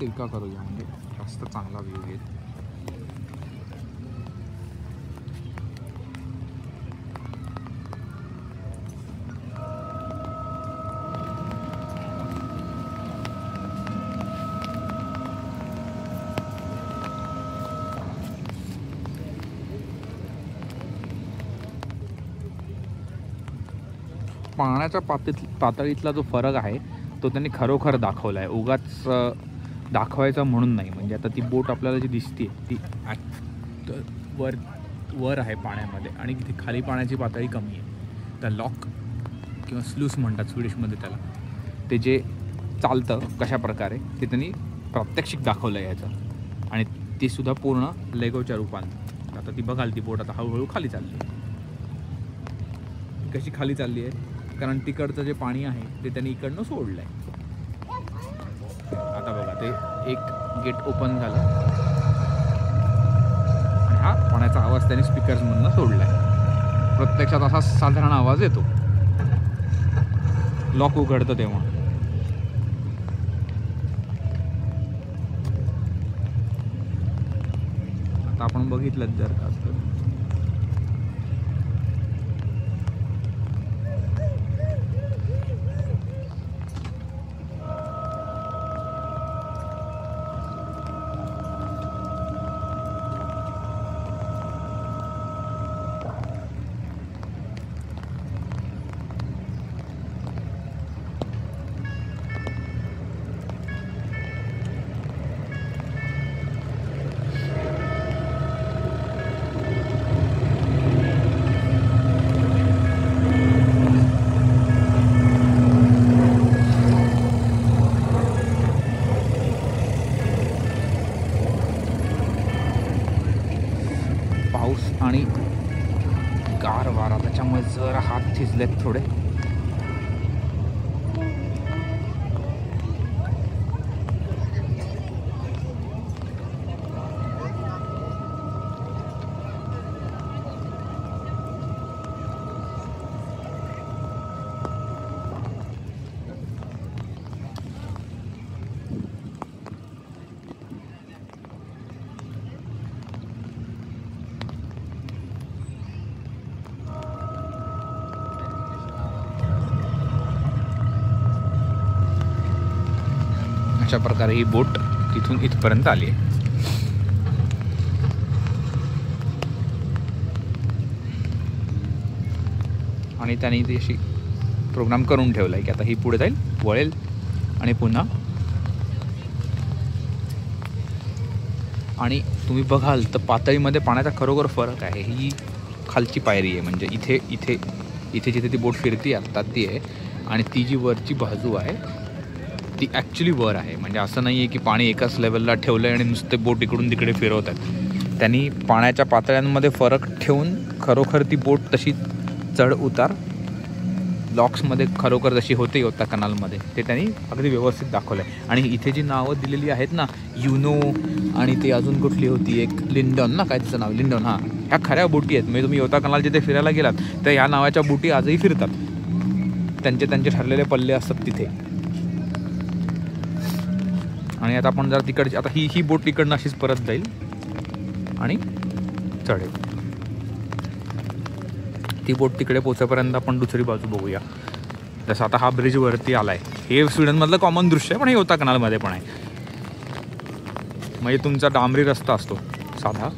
तिरका करूया म्हणजे जास्त चांगला व्ह्यू येईल. पाण्याच्या पातळीतला जो फरक आहे तो त्यांनी खरोखर दाखवला आहे, उगाच दाखवायचा म्हणून नाही. म्हणजे आता ती बोट आपल्याला जी दिसते ती वर आहे पाण्यामध्ये आणि ती खाली पाण्याची पातळी कमी आहे. त्या लॉक किंवा स्लूस म्हणतात स्वीडिशमध्ये त्याला, ते जे चालतं कशा प्रकारे ते त्यांनी प्रात्यक्षिक दाखवलं आहे याचं. आणि ती सुद्धा पूर्ण लेगोच्या रूपाने. आता ती बघाल ती बोट आता हळूहळू खाली चालली आहे. कशी खाली चालली आहे कारण तिकडचं जे पाणी आहे ते त्यांनी इकडनं सोडलं आहे. आता बघा ते एक गेट ओपन झालं आणि हा पाण्याचा आवाज त्यांनी स्पीकर्समधनं सोडला आहे. प्रत्यक्षात असा साधारण आवाज येतो लॉक उघडतं तेव्हा. आता आपण बघितलं जर का पाऊस आणि गार वारा त्याच्यामुळे जरा हात थिजलेत थोडे. अशा प्रकारे ही बोट तिथून इथपर्यंत आली आहे. आणि त्यांनी ती अशी प्रोग्राम करून ठेवला आहे की आता ही पुढे जाईल, वळेल आणि पुन्हा. आणि तुम्ही बघाल तर पातळीमध्ये पाण्याचा खरोखर फरक आहे. ही खालची पायरी आहे म्हणजे इथे इथे इथे जिथे ती बोट फिरती आता ती आहे आणि ती जी वरची बाजू आहे ती ॲक्च्युली वर आहे. म्हणजे असं नाही आहे की पाणी एकाच लेवलला ठेवलं आहे आणि नुसते बोट इकडून तिकडे फिरवत आहेत. त्यांनी पाण्याच्या पातळ्यांमध्ये फरक ठेवून खरोखर ती बोट तशी चढ उतार लॉक्समध्ये खरोखर जशी होते योता कनालमध्ये ते त्यांनी अगदी व्यवस्थित दाखवलं आहे. आणि इथे जी नावं दिलेली आहेत ना, युनो आणि ते अजून कुठली होती एक लिंडन ना, काय तिचं नाव, लिंडन, हां, ह्या खऱ्या बोटी आहेत. म्हणजे तुम्ही योता कनाल जिथे फिरायला गेलात तर ह्या नावाच्या बोटी आजही फिरतात. त्यांचे ठरलेले पल्ले असतात तिथे. आणि आता आपण जर तिकडची आता ही बोट तिकडनं अशीच परत जाईल आणि चढेल. ती बोट तिकडे पोचेपर्यंत आपण दुसरी बाजू बघूया. जसं आता हा ब्रिज वरती आला आहे, हे स्वीडनमधलं कॉमन दृश्य आहे पण हे योता कनालमध्ये पण आहे. म्हणजे तुमचा डांबरी रस्ता असतो साधा